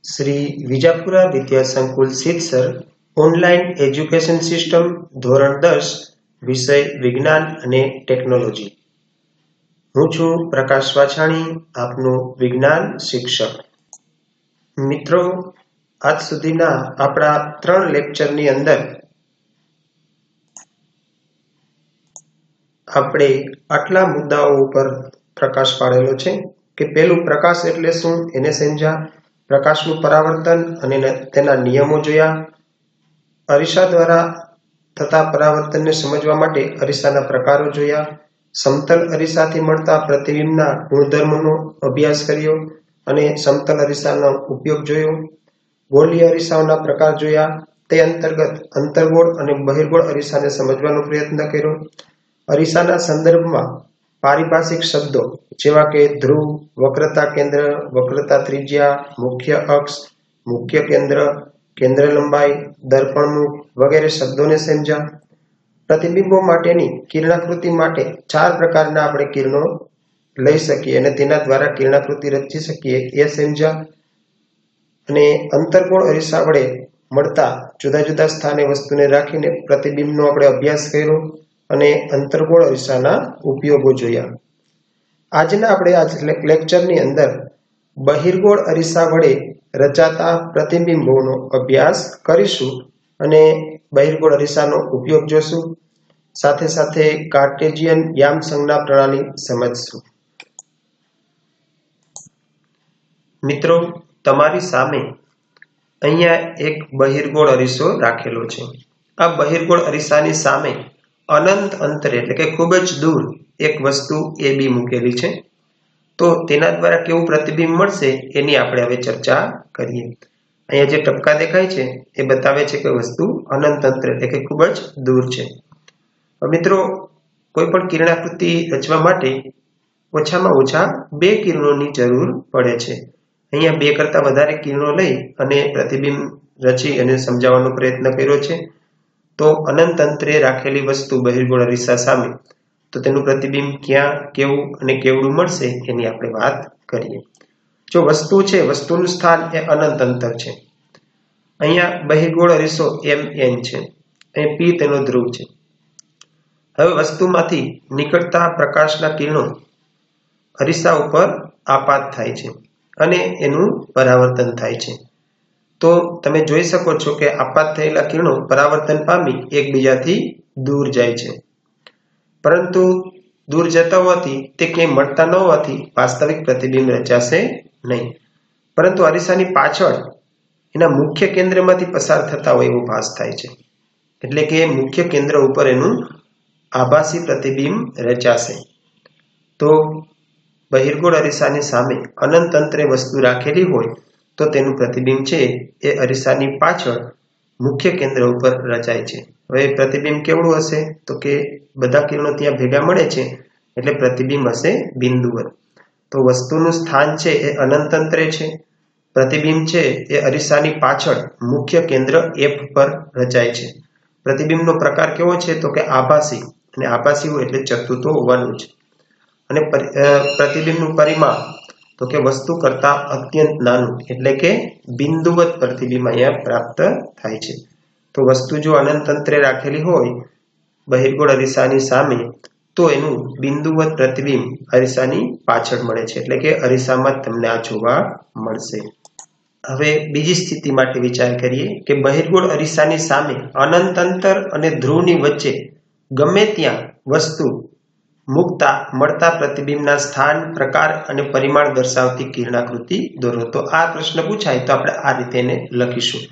Shri Vijapura વિદ્યાસંકુલ Siddhsar online education system ધોરણ 10 વિષય વિજ્ઞાન અને ટેકનોલોજી. હું છું પ્રકાશ વાછાણી, આપનો વિજ્ઞાન શિક્ષક. મિત્રો, આજ સુધીના આપણા 3 લેક્ચરની અંદર આપણે આટલા મુદ્દાઓ ઉપર પ્રકાશ પાડેલો છે કે પહેલું, પ્રકાશ એટલે શું એને સમજ્યા, પ્રકાશનું પરાવર્તન અને તેના નિયમો જોયા, અરીસા દ્વારા થતા પરાવર્તનને સમજવા માટે અરીસાના પ્રકારો જોયા, સમતલ અરીસાથી મળતા પ્રતિબિંબના ગુણધર્મોનો અભ્યાસ કર્યો અને સમતલ અરીસાનો ઉપયોગ જોયો, ગોળીય અરીસાઓના પ્રકાર જોયા, તે અંતર્ગત અંતર્ગોળ અને બહિર્ગોળ અરીસાને સમજવાનો પ્રયત્ન કર્યો, અરીસાના સંદર્ભમાં પારિભાષિક શબ્દો જેવા કે ધ્રુવ, વક્રતા કેન્દ્ર, વક્રતા ત્રિજ્યા, મુખ્ય અક્ષ, મુખ્ય કેન્દ્ર, કેન્દ્ર લંબાઈ, દર્પણમુખ વગેરે શબ્દોને સમજ્યા. પ્રતિબિંબો માટેની કિરણાકૃતિ માટે 4 પ્રકારના આપણે કિરણો લઈ શકીએ અને તેના દ્વારા કિરણાકૃતિ રચી શકીએ એ સમજ્યા. અને અંતર્ગોળ અરીસા વડે મળતા જુદા જુદા સ્થાને વસ્તુને રાખીને પ્રતિબિંબનો આપણે અભ્યાસ કર્યો અને અંતર્ગોળ અરીસાના ઉપયોગો જોયા. આજના આપણે આજ લેક્ચરની અંદર બહિર્ગોળ અરીસા વડે રચાતા પ્રતિબિંબોનો અભ્યાસ કરીશું અને બહિર્ગોળ અરીસાનો ઉપયોગ જોશું. સાથે સાથે કાર્ટેશિયન યામ સંજ્ઞા પ્રણાલી સમજશું. મિત્રો, તમારી સામે અહીંયા એક બહિર્ગોળ અરીસો રાખેલો છે. આ બહિર્ગોળ અરીસાની સામે અનંત અંતરે એટલે કે ખૂબ જ દૂર એક વસ્તુ AB મૂકેલી છે. તો તેના દ્વારા કેવું પ્રતિબિંબ મળશે એની આપણે હવે ચર્ચા કરીએ. અહીંયા જે ટપકા દેખાય છે એ બતાવે છે કે વસ્તુ અનંત અંતરે એટલે કે ખૂબ જ દૂર છે. મિત્રો, કોઈ પણ કિરણાકૃતિ રચવા માટે ઓછામાં ઓછા 2 કિરણોની જરૂર પડે છે. અહીંયા 2 કરતાં વધારે કિરણો લઈ અને પ્રતિબિંબ રચી અને સમજાવવાનો પ્રયત્ન કર્યો છે. તો અનંત અંતરે રાખેલી વસ્તુ બહિર્ગોળ અરીસા સામે તો તેનું પ્રતિબિંબ ક્યાં, કેવું અને કેવડું મળશે એની આપણે વાત કરીએ. જો વસ્તુ છે, વસ્તુનું સ્થાન એ અનંત અંતર છે. અહીંયા બહિર્ગોળ અરીસો MN છે, અહીં P તેનો ધ્રુવ છે. હવે વસ્તુમાંથી નીકળતા પ્રકાશના કિરણો અરીસા ઉપર આપાત થાય છે અને એનું પરાવર્તન થાય છે. તો તમે જોઈ શકો છો કે આપાત થયેલા કિરણો પરાવર્તન પામી એકબીજાથી દૂર જાય છે. પરંતુ દૂર જતા હોવાથી તે ક્યાંય મળતા ન હોવાથી વાસ્તવિક પ્રતિબિંબ રચાશે નહીં. પરંતુ અરીસાની પાછળ એના મુખ્ય કેન્દ્રમાંથી પસાર થતા હોય એવો ભાસ થાય છે. એટલે કે મુખ્ય કેન્દ્ર ઉપર એનું આભાસી પ્રતિબિંબ રચાશે. તો બહિર્ગોળ અરીસાની સામે અનંત અંતરે વસ્તુ રાખેલી હોય તો તેનું પ્રતિબિંબ છે એ અરીસાની પાછળ મુખ્ય કેન્દ્ર ઉપર રચાય છે. હવે પ્રતિબિંબ કેવડું હશે તો કે બધા કિરણો ત્યાં ભેગા મળે છે એટલે પ્રતિબિંબ હશે બિંદુવત. તો વસ્તુનું સ્થાન છે એ અનંત અંતરે છે. પ્રતિબિંબ છે એ અરીસાની પાછળ મુખ્ય કેન્દ્ર F પર રચાય છે. પ્રતિબિંબનો પ્રકાર કેવો છે તો કે આભાસી, અને આભાસી હોય એટલે ચકતું તો હોવાનું જ. અને પ્રતિબિંબનું પરિમાણ તો કે વસ્તુ કરતા અત્યંત નાનું એટલે કે બિંદુવત પ્રતિબિંબ અહીંયા પ્રાપ્ત થાય છે. તો વસ્તુ જો અનંત અંતરે રાખેલી હોય બહિર્ગોળ અરીસાની સામે તો એનું બિંદુવત પ્રતિબિંબ અરીસાની પાછળ મળે છે. એટલે કે અરીસામાં તમને આ જોવા મળશે. હવે બીજી સ્થિતિ માટે વિચાર કરીએ કે બહિર્ગોળ અરીસાની સામે અનંત અંતર અને ધ્રુવની વચ્ચે ગમે ત્યાં વસ્તુ મૂકતા મળતા પ્રતિબિંબના સ્થાન, પ્રકાર અને પરિમાણ દર્શાવતી કિરણાકૃતિ દોરો. તો આ પ્રશ્ન પૂછાય તો આપણે આ રીતે એને લખીશું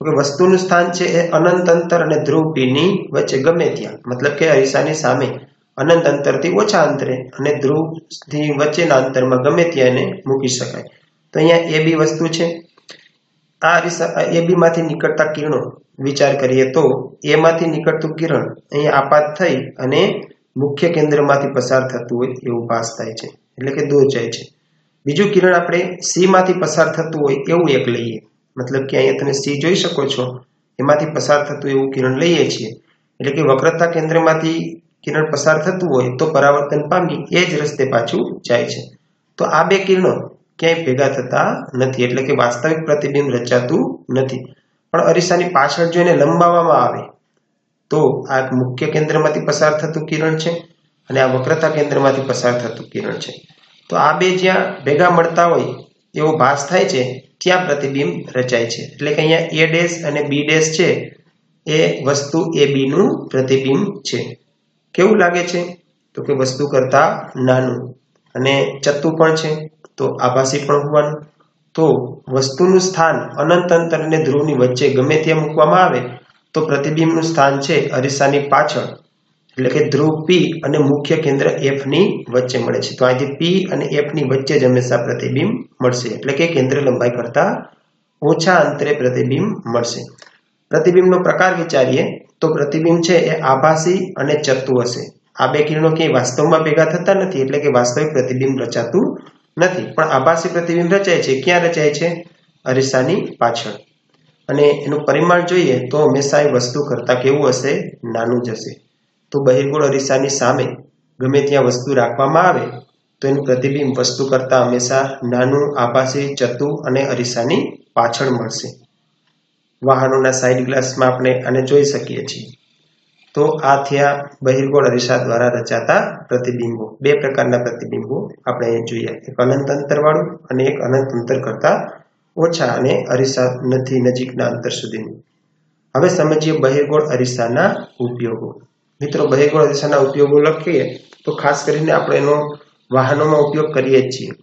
કે વસ્તુનું સ્થાન છે એ અનંત અંતર અને ધ્રુવ P ની વચ્ચે ગમે ત્યાં, મતલબ કે અરીસાની સામે અનંત અંતરથી ઓછા અંતરે અને ધ્રુવથી વચ્ચેના અંતરમાં ગમે ત્યાં એને મૂકી શકાય. તો અહીંયા AB વસ્તુ છે. આ અરીસા AB માંથી નીકળતા કિરણો વિચાર કરીએ તો A માંથી નીકળતું કિરણ અહીંયા આપાત થઈ અને મુખ્ય કેન્દ્રમાંથી પસાર થતું હોય એવું ભાસ થાય છે, એટલે કે દૂર જાય છે. બીજું કિરણ આપણે C માંથી પસાર થતું હોય એવું એક લઈએ, મતલબ કે અહીંયા તમે C જોઈ શકો છો, એમાંથી પસાર થતું એવું કિરણ લઈએ છીએ. એટલે કે વક્રતા કેન્દ્રમાંથી કિરણ પસાર થતું હોય તો પરાવર્તન પામી એ જ રસ્તે પાછું જાય છે. તો આ 2 કિરણો ક્યાંય ભેગા થતા નથી, એટલે કે વાસ્તવિક પ્રતિબિંબ રચાતું નથી. પણ અરીસાની પાછળ જો એને લંબાવવામાં આવે તો આ મુખ્ય કેન્દ્રમાંથી પસાર થતું કિરણ છે અને આ વક્રતા કેન્દ્રમાંથી પસાર થતું કિરણ છે. તો આ બે જ્યાં ભેગા મળતા હોય એવો ભાસ થાય છે ત્યાં પ્રતિબિંબ રચાય છે. એટલે કે અહીંયા A ડેશ અને B ડેશ છે એ વસ્તુ AB નું પ્રતિબિંબ છે. કેવું લાગે છે? તો કે વસ્તુ કરતા નાનું, અને ચત્તુ પણ છે તો આભાસી પણ હોવાનું. તો વસ્તુનું સ્થાન અનંત અંતર અને ધ્રુવની વચ્ચે ગમે ત્યાં મૂકવામાં આવે તો પ્રતિબિંબનું સ્થાન છે અરીસાની પાછળ, એટલે કે ધ્રુવ P અને મુખ્ય કેન્દ્ર F ની વચ્ચે મળે છે. તો અહીંથી P અને F ની વચ્ચે જ હંમેશા પ્રતિબિંબ મળશે, એટલે કે કેન્દ્ર લંબાઈ કરતા ઓછા અંતરે પ્રતિબિંબ મળશે. પ્રતિબિંબનો પ્રકાર વિચારીએ તો પ્રતિબિંબ છે એ આભાસી અને ચત્તુ હશે. આ બે કિરણો ક્યાંય વાસ્તવમાં ભેગા થતા નથી, એટલે કે વાસ્તવિક પ્રતિબિંબ રચાતું નથી. પણ આભાસી પ્રતિબિંબ રચાય છે. ક્યાં રચાય છે? અરીસાની પાછળ. અને એનું પરિમાણ જોઈએ તો હંમેશા એ વસ્તુ કરતાં કેવું હશે? નાનું જ હશે. તો બહિર્ગોળ અરીસાની સામે ગમે ત્યાં વસ્તુ રાખવામાં આવે તો એનું પ્રતિબિંબ વસ્તુ કરતાં હંમેશા નાનું, આભાસી, ચત્તુ અને અરીસાની પાછળ મળશે. વાહનોના સાઇડ ગ્લાસમાં આપણે આને જોઈ શકીએ છીએ. તો આ થયા બહિર્ગોળ અરીસા દ્વારા રચાતા પ્રતિબિંબો. બે પ્રકારના પ્રતિબિંબો આપણે જોઈએ, એક અનંત અંતરવાળું અને એક અનંત અંતર કરતાં ઓછા અને અરીસા નથી નજીકના અંતર સુધીનું. હવે સમજીએ બહિર્ગોળ અરીસાના ઉપયોગો. મિત્રો, બહિર્ગોળ અરીસાના ઉપયોગો લખીએ તો ખાસ કરીને આપણે એનો વાહનોમાં ઉપયોગ કરીએ જ છીએ.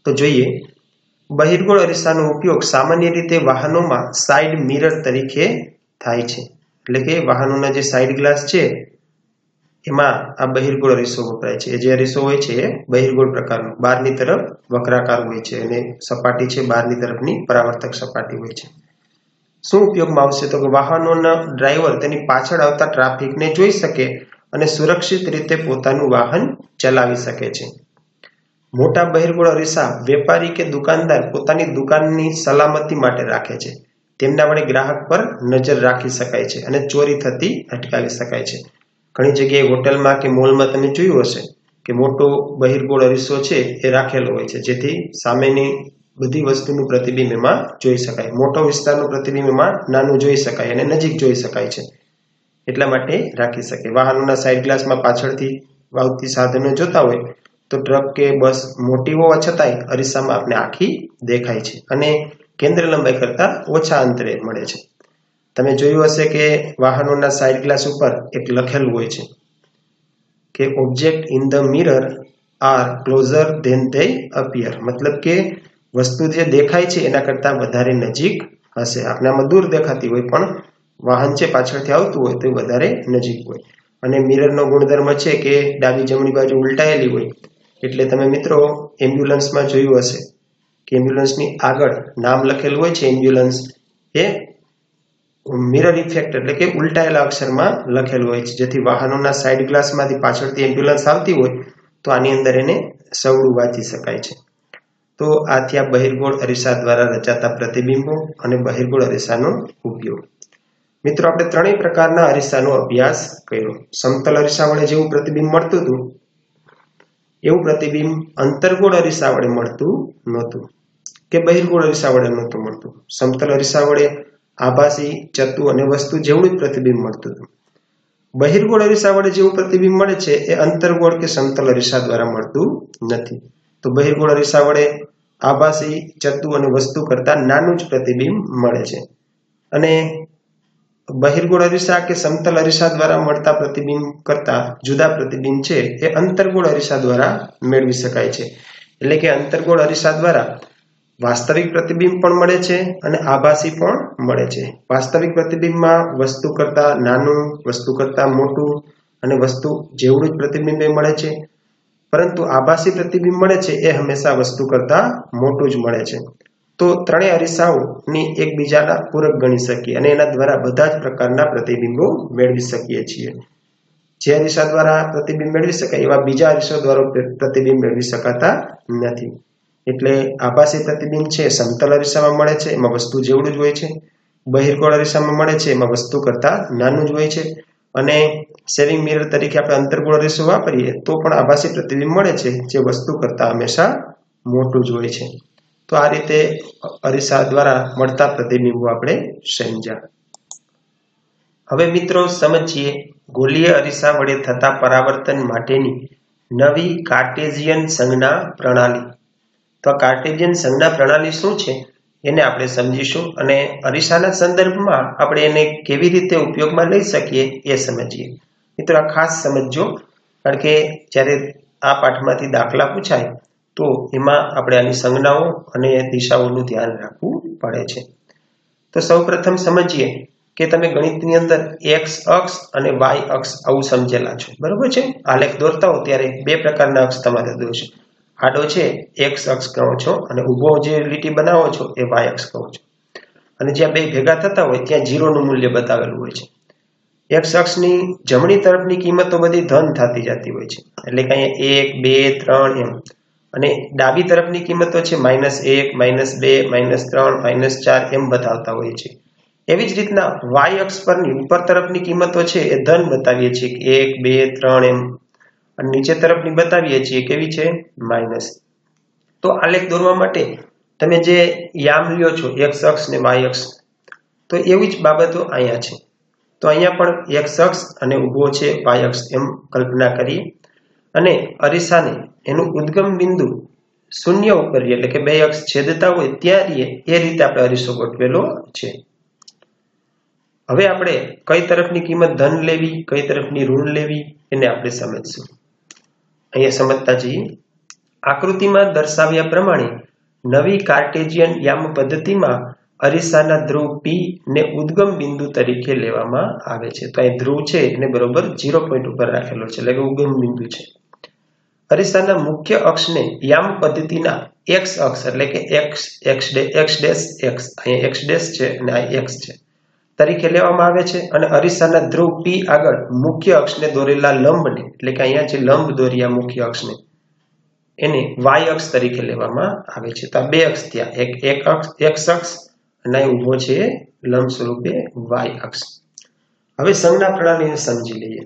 તો જોઈએ, બહિર્ગોળ અરીસાનો ઉપયોગ સામાન્ય રીતે વાહનોમાં સાઇડ મિરર તરીકે થાય છે. એટલે કે વાહનોના જે સાઇડ ગ્લાસ છે એમાં આ બહિર્ગોળ અરીસો વપરાય છે. જે અરીસો હોય છે એ બહિર્ગોળ પ્રકારનો, બહારની તરફ વક્રાકાર હોય છે અને સપાટી છે બહારની તરફની પરાવર્તક સપાટી હોય છે. શું ઉપયોગમાં આવશે? તો કે વાહનોના ડ્રાઈવર તેની પાછળ આવતા ટ્રાફિકને જોઈ શકે અને સુરક્ષિત રીતે પોતાનું વાહન ચલાવી શકે છે. મોટા બહિર્ગોળ અરીસા વેપારી કે દુકાનદાર પોતાની દુકાનની સલામતી માટે રાખે છે. તેમના વડે ગ્રાહક પર નજર રાખી શકાય છે અને ચોરી થતી અટકાવી શકાય છે. ઘણી જગ્યાએ હોટલમાં કે મોલમાં તમે જોયું હશે કે મોટો બહિર્ગોળ અરીસો છે એ રાખેલો હોય છે, જેથી સામેની બધી વસ્તુનું પ્રતિબિંબ એમાં જોઈ શકાય. મોટો વિસ્તારનું પ્રતિબિંબ એમાં નાનું જોઈ શકાય અને નજીક જોઈ શકાય છે, એટલા માટે રાખી શકે. વાહનોના સાઇડ ગ્લાસમાં પાછળથી આવતી સાધનો જોતા હોય તો ટ્રક કે બસ મોટી હોવા છતાંય અરીસામાં આપણે આખી દેખાય છે અને કેન્દ્ર લંબાઈ કરતાં ઓછા અંતરે મળે છે. તમે જોયું હશે કે વાહનોના સાઇડ ગ્લાસ ઉપર એક લખેલું હોય છે કે object in the mirror are closer than they appear. મતલબ કે વસ્તુ જે દેખાય છે એના કરતાં વધારે નજીક હશે. આપણે આમાં દૂર દેખાતી હોય પણ વાહન છે પાછળથી આવતું હોય તો વધારે નજીક હોય. અને મિરરનો ગુણધર્મ છે કે ડાબી જમણી બાજુ ઉલટાયેલી હોય. એટલે તમે મિત્રો એમ્બ્યુલન્સમાં જોયું હશે કે એમ્બ્યુલન્સની આગળ નામ લખેલું હોય છે એમ્બ્યુલન્સ, એ મિરર ઇફેક્ટ એટલે કે ઉલટાયેલા અક્ષરમાં લખેલું હોય છે, જેથી વાહનોના સાઇડ ગ્લાસમાંથી પાછળથી એમ્બ્યુલન્સ આવતી હોય તો આની અંદર એને સવડું વાંચી શકાય છે. તો આ થયા બહિર્ગોળ અરીસા દ્વારા રચાતા પ્રતિબિંબો અને બહિર્ગોળ અરીસાનો ઉપયોગ. મિત્રો, આપણે ત્રણેય પ્રકારના અરીસાનો અભ્યાસ કર્યો. સમતલ અરીસા વડે જેવું પ્રતિબિંબ મળતું હતું એવું પ્રતિબિંબ અંતર્ગોળ અરીસા વડે મળતું નહોતું કે બહિર્ગોળ અરીસા વડે નહોતું મળતું. સમતલ અરીસા વડે આભાસી, ચત્તુ અને વસ્તુ જેવડું જ પ્રતિબિંબ મળતું હતું. બહિર્ગોળ અરીસા વડે જેવું પ્રતિબિંબ મળે છે એ અંતર્ગોળ કે સમતલ અરીસા દ્વારા મળતું નથી. તો બહિર્ગોળ અરીસા વડે આભાસી, ચત્તુ અને વસ્તુ કરતાં નાનું જ પ્રતિબિંબ મળે છે. અને બહિર્ગોળ અરીસા કે સમતલ અરીસા દ્વારા મળતા પ્રતિબિંબ કરતાં જુદા પ્રતિબિંબ છે એ અંતર્ગોળ અરીસા દ્વારા મેળવી શકાય છે. એટલે કે અંતર્ગોળ અરીસા દ્વારા વાસ્તવિક પ્રતિબિંબ પણ મળે છે અને આભાસી પણ મળે છે. વાસ્તવિક પ્રતિબિંબમાં વસ્તુ કરતાં નાનું, વસ્તુ કરતાં મોટું અને વસ્તુ જેવડું જ પ્રતિબિંબ મળે છે. પરંતુ આભાસી પ્રતિબિંબ મળે છે એ હંમેશા વસ્તુ કરતાં મોટું જ મળે છે. તો ત્રણેય અરીસાઓની એકબીજાના પૂરક ગણી શકીએ અને એના દ્વારા બધા જ પ્રકારના પ્રતિબિંબો મેળવી શકીએ છીએ. જે અરીસા દ્વારા પ્રતિબિંબ મેળવી શકાય એવા બીજા અરીસા દ્વારા પ્રતિબિંબ મેળવી શકાતા નથી. એટલે આભાસી પ્રતિબિંબ છે સમતલ અરીસામાં મળે છે, એમાં વસ્તુ જેવડું જ હોય છે. બહિર્ગોળ અરીસામાં મળે છે, એમાં વસ્તુ કરતાં નાનું જ હોય છે. અને સેવિંગ મિરર તરીકે આપણે અંતર્ગોળ અરીસો વાપરીએ તો પણ આભાસી પ્રતિબિંબ મળે છે, જે વસ્તુ કરતાં હંમેશા મોટું જ હોય છે. તો આ રીતે અરીસા દ્વારા મળતા પ્રતિબિંબો આપણે સમજ્યા. હવે મિત્રો સમજીએ ગોલીય અરીસા વડે થતા પરાવર્તન માટેની નવી કાર્ટેશિયન સંજ્ઞા પ્રણાલી. તો કાર્ટેશિયન સંજ્ઞા પ્રણાલી શું છે એને આપણે સમજીશું અને અરીસાના સંદર્ભમાં આપણે એને કેવી રીતે ઉપયોગમાં લઈ શકીએ એ સમજીએ. મિત્રો આ ખાસ સમજજો, કારણ કે જ્યારે આ પાઠમાંથી દાખલા પૂછાય તો એમાં આપણે આની સંજ્ઞાઓ અને દિશાઓનું ધ્યાન રાખવું પડે છે. તો સૌપ્રથમ સમજીએ કે તમે ગણિતની અંદર x અક્ષ અને y અક્ષ આવું સમજેલા છો, બરોબર છે. આલેખ દોરતા હો ત્યારે બે પ્રકારના અક્ષ તમારે દોરશો. આડો છે x અક્ષ કહો છો અને ઊભો જે લીટી બનાવો છો એ y અક્ષ કહો છો. અને જ્યાં બે ભેગા થતા હોય ત્યાં 0 નું મૂલ્ય બતાવેલું હોય છે. x અક્ષની જમણી તરફની કિંમતો બધી ધન થતી જતી હોય છે, એટલે કે અહીંયા 1 2 3 એમ. અને ડાબી તરફની કિંમતો છે -1 -2 -3 -4 એમ બતાવતા હોય છે. એવી જ રીતના y અક્ષ પરની ઉપર તરફની કિંમતો છે એ ધન બતાવીએ છીએ કે 1 2 3 એમ, અને નીચે તરફની બતાવીએ છીએ કેવી છે માઇનસ. તો આલેખ દોરવા માટે તમે જે યામ લ્યો છો x અક્ષ ને y અક્ષ, તો એવી જ બાબતો અહીંયા છે. તો અહીંયા પણ x અક્ષ અને ઊભો છે y અક્ષ એમ કલ્પના કરીએ અને અરીસાને એનું ઉદ્ગમ બિંદુ શૂન્ય ઉપર એટલે કે બે અક્ષ છેદતા હોય ત્યાં એ રીતે આપણે અરીસો ગોઠવેલો છે. હવે આપણે કઈ તરફની કિંમત ધન લેવી, કઈ તરફની ઋણ લેવી એને આપણે સમજશું. અહીંયા સમજતા જઈએ. આકૃતિમાં દર્શાવ્યા પ્રમાણે નવી કાર્ટેશિયન યામ પદ્ધતિમાં અરીસાના ધ્રુવ P ને ઉદ્ગમ બિંદુ તરીકે લેવામાં આવે છે. તો અહીં ધ્રુવ છે એને બરોબર 0 પોઈન્ટ ઉપર રાખેલો છે, એટલે કે ઉદ્ગમ બિંદુ છે. અરીસાના મુખ્ય અક્ષને યામ પદ્ધતિના x અક્ષ એટલે કે x' અહીંયા x' છે અને આ x છે તરીકે લેવામાં આવે છે. અને અરીસાના ધ્રુવ P આગળ મુખ્ય અક્ષને દોરેલા લંબને એટલે કે અહીંયા જે લંબ દોર્યા મુખ્ય અક્ષને એને y અક્ષ તરીકે લેવામાં આવે છે. તો આ બે અક્ષ થયા, એક અક્ષ x અક્ષ અને ઊભો છે લંબ સ્વરૂપે y અક્ષ. હવે સંજ્ઞા પ્રણાલીને સમજી લઈએ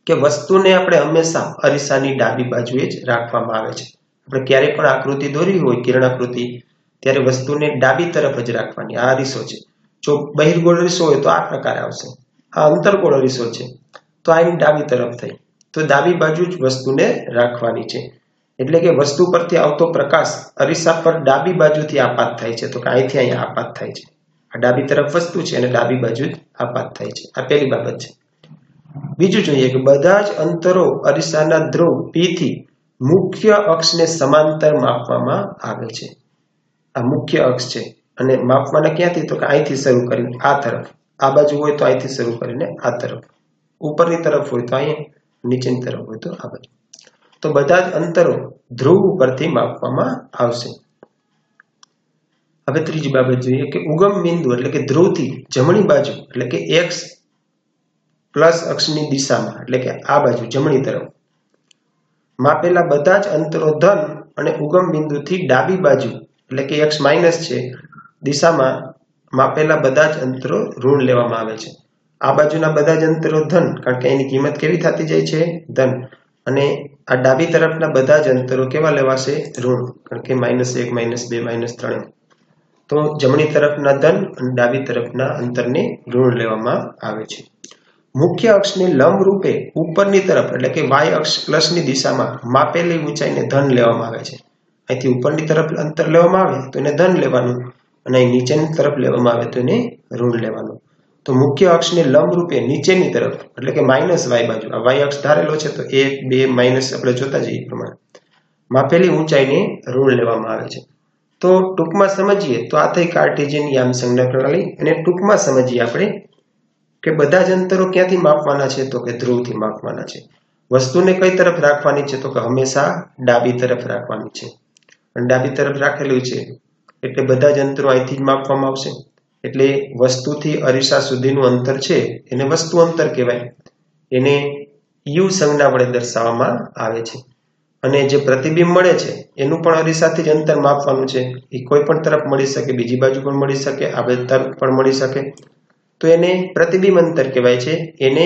કે વસ્તુને આપણે હંમેશા અરીસાની ડાબી બાજુએ જ રાખવામાં આવે છે. આપણે ક્યારેય પણ આકૃતિ દોરી હોય કિરણાકૃતિ ત્યારે વસ્તુને ડાબી તરફ જ રાખવાની. આ અરીસો છે. જો બહિર્ગોળ અરીસો હોય તો આ પ્રકાર આવશે. આ અંતર્ગોળ અરીસો છે તો આ એની ડાબી તરફ થઈ, તો ડાબી બાજુ જ વસ્તુને રાખવાની છે. એટલે કે વસ્તુ પરથી આવતો પ્રકાશ અરીસા પર ડાબી બાજુથી આપાત થાય છે, તો કે અહીંથી અહીંયા આપાત થાય છે. આ ડાબી તરફ વસ્તુ છે અને ડાબી બાજુ જ આપાત થાય છે. આ પહેલી બાબત છે. બીજું જોઈએ કે બધા જ અંતરો અરીસાના ધ્રુવ P થી મુખ્ય અક્ષને સમાંતર માપવામાં આવે છે. આ મુખ્ય અક્ષ છે અને માપવાના ક્યાંથી, તો કે અહીંથી શરૂ કરીને આ તરફ, આ બાજુ હોય તો અહીંથી શરૂ કરીને આ તરફ, ઉપરની તરફ હોય તો અહીંયા, નીચેની તરફ હોય તો આ બાજુ. તો બધા જ અંતરો ધ્રુવ ઉપરથી માપવામાં આવશે. હવે ત્રીજી બાબત જોઈએ કે ઉગમ બિંદુ એટલે કે ધ્રુવથી જમણી બાજુ એટલે કે x પ્લસ અક્ષની દિશામાં એટલે કે આ બાજુ જમણી તરફ માપેલા બધા જ અંતરો ધન અને ઉગમ બિંદુથી ડાબી બાજુ એટલે કે x માઇનસ છે દિશામાં માપેલા બધા જ અંતરો ઋણ લેવામાં આવે છે. આ બાજુના બધા જ અંતરો ધન, કારણ કે એની કિંમત કેવી થતી જાય છે ધન, અને આ ડાબી તરફના બધા જ અંતરો કેવા લેવાશે ઋણ, કારણ કે -1 -2 -3. તો જમણી તરફના ધન અને ડાબી તરફના અંતરને ઋણ લેવામાં આવે છે. મુખ્ય અક્ષને લંબ રૂપે ઉપરની તરફ એટલે કે y અક્ષ પ્લસની દિશામાં માપેલી ઊંચાઈને ધન લેવામાં આવે છે. અહીંથી ઉપરની તરફ અંતર લેવામાં આવે તો એને ધન લેવાનું અને અહીં નીચેની તરફ લેવામાં આવે તો એને ઋણ લેવાનું. તો મુખ્ય અક્ષને લંબ રૂપે નીચેની તરફ એટલે કે -y બાજુ, આ y અક્ષ ધારેલો છે તો 1 2 માઇનસ આપણે જોતા જઈએ પ્રમાણે માપેલી ઊંચાઈને ઋણ લેવામાં આવે છે. તો ટૂંકમાં સમજીએ તો આ થઈ કાર્ટેશિયન યામ સંજ્ઞા પ્રણાલી. અને ટૂંકમાં સમજીએ આપણે કે બધા જ અંતરો ક્યાંથી માપવાના છે, તો કે ધ્રુવથી માપવાના છે. વસ્તુને કઈ તરફ રાખવાની છે, તો કે હંમેશા ડાબી તરફ રાખવાની છે. અને ડાબી તરફ રાખેલું છે એટલે બધા જ અંતરો અહીંથી જ માપવામાં આવશે. એટલે વસ્તુથી અરીસા સુધીનું અંતર છે એને વસ્તુ અંતર કહેવાય. એને u સંજ્ઞા વડે દર્શાવવામાં આવે છે. અને જે પ્રતિબિંબ મળે છે એનું પણ અરીસાથી જ અંતર માપવાનું છે. એ કોઈ પણ તરફ મળી શકે, બીજી બાજુ પણ મળી શકે, આ તરફ પણ મળી શકે. તો એને પ્રતિબિંબ અંતર કહેવાય છે. એને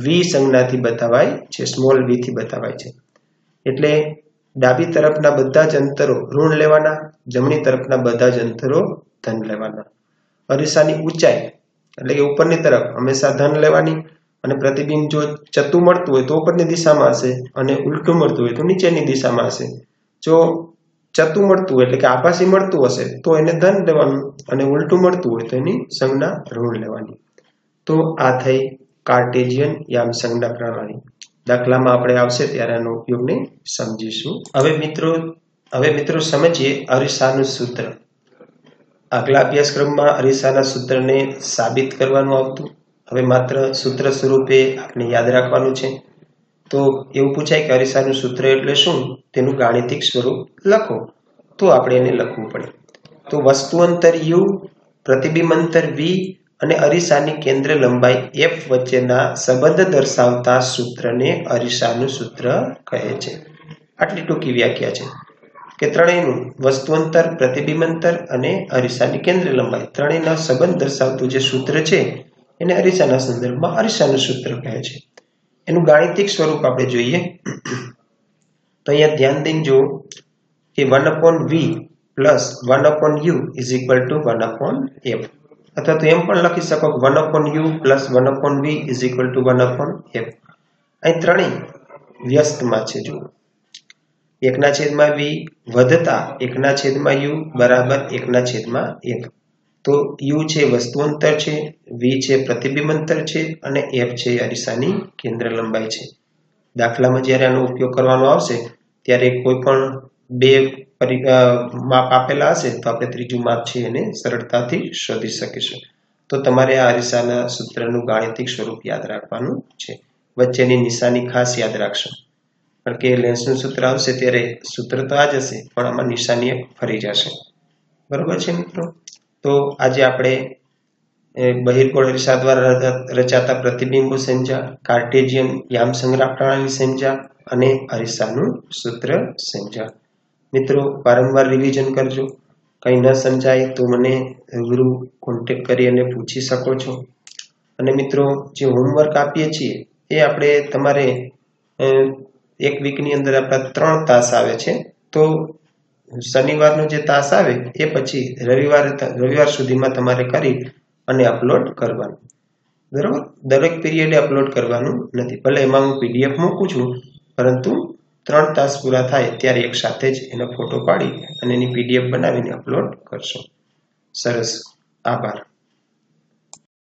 v સંજ્ઞાથી બતાવાય છે, સ્મોલ v થી બતાવાય છે. એટલે ડાબી તરફના બધા જ અંતરો ઋણ લેવાના, જમણી તરફના બધા જ અંતરો ધન લેવાના. અરીસાની ઊંચાઈ એટલે કે ઉપરની તરફ હંમેશા ધન લેવાની, અને પ્રતિબિંબ જો ચતું મળતું હોય તો ઉપરની દિશામાં હશે, અને ઉલટું મળતું હોય તો નીચેની દિશામાં હશે. જો ચતું મળતું હોય એટલે કે આભાસી મળતું હશે તો એને ધન લેવાનું, અને ઉલટું મળતું હોય તો એની સંજ્ઞા ઋણ લેવાની. તો આ થઈ કાર્ટેશિયન યામ સંજ્ઞા પ્રણાલી. દાખલામાં આપણે આવશે ત્યારે આનો ઉપયોગને સમજીશું. હવે મિત્રો સમજીએ અરીસાનું સૂત્ર. આગલા અભ્યાસક્રમમાં અરીસાના સૂત્રને સાબિત કરવાનું આવતું. હવે માત્ર સૂત્ર સ્વરૂપે આપણે યાદ રાખવાનું છે. તો એવું પૂછાય કે અરીસાનું સૂત્ર એટલે શું, તેનું ગાણિતિક સ્વરૂપ લખો. તો આપણે એને લખવું પડે. તો વસ્તુ અંતર u, પ્રતિબિંબ અંતર v અને અરીસાની કેન્દ્ર લંબાઈ f વચ્ચેના સંબંધ દર્શાવતા સૂત્રને અરીસાનું સૂત્ર કહે છે. આટલી ટૂંકી વ્યાખ્યા છે કે ત્રણેયનું વસ્તુ અંતર, પ્રતિબિંબ અંતર અને અરીસાની કેન્દ્ર લંબાઈ ત્રણેયના સંબંધ દર્શાવતું જે સૂત્ર છે એને અરીસાના સંદર્ભમાં અરીસાનું સૂત્ર કહે છે. એનું ગાણિતિક સ્વરૂપ આપણે જોઈએ તો અહીંયા ધ્યાન દઈને જુઓ કે 1/v plus 1/u is equal to 1/f, અથવા તો એમ પણ લખી શકો કે 1/u plus 1/v is equal to 1/f. અહીં ત્રણેય વ્યસ્તમાં છે. જુઓ, 1/v વધતા 1/u બરાબર 1/1. તો u છે વસ્તુ અંતર છે, v છે પ્રતિબિંબ અંતર છે, અને f છે અરીસાની કેન્દ્ર લંબાઈ છે. દાખલામાં જ્યારે આનો ઉપયોગ કરવાનો આવશે ત્યારે કોઈ પણ બે માપ આપેલા હશે તો આપણે ત્રીજું માપ છે એને સરળતાથી શોધી શકીશું. તો તમારે આ અરીસાના સૂત્રનું ગાણિતિક સ્વરૂપ યાદ રાખવાનું છે. વચ્ચેની નિશાની ખાસ યાદ રાખશો, કારણ કે લેન્સનું સૂત્ર આવશે ત્યારે સૂત્ર તો આ જ હશે પણ આમાં નિશાની ફરી જશે. બરોબર છે મિત્રો? તો આજે આપણે બહિર્ગોળ અરીસા દ્વારા રચાતા પ્રતિબિંબો સમજ્યા, કાર્ટેશિયન યામ સંગ્રહ પ્રણાલી સમજ્યા અને અરીસાનું સૂત્ર સમજ્યા. મિત્રો વારંવાર રિવિઝન કરજો. કંઈ ન સમજાય તો મને રૂબરૂ કોન્ટેક્ટ કરી અને પૂછી શકો છો. અને મિત્રો જે હોમવર્ક આપીએ છીએ એ આપણે તમારે એક વીકની અંદર આપણા 3 તાસ આવે છે. તો શનિવારનો જે તાસ આવે એ પછી રવિવાર સુધીમાં તમારે કરી અને અપલોડ કરવાનું. બરાબર? દરેક પીરિયડે અપલોડ કરવાનું નથી. ભલે એમાં હું PDF મૂકું છું, પરંતુ 3 તાસ પૂરા થાય ત્યારે એક સાથે જ એનો ફોટો પાડી અને એની PDF બનાવીને અપલોડ કરશો. સરસ, આભાર.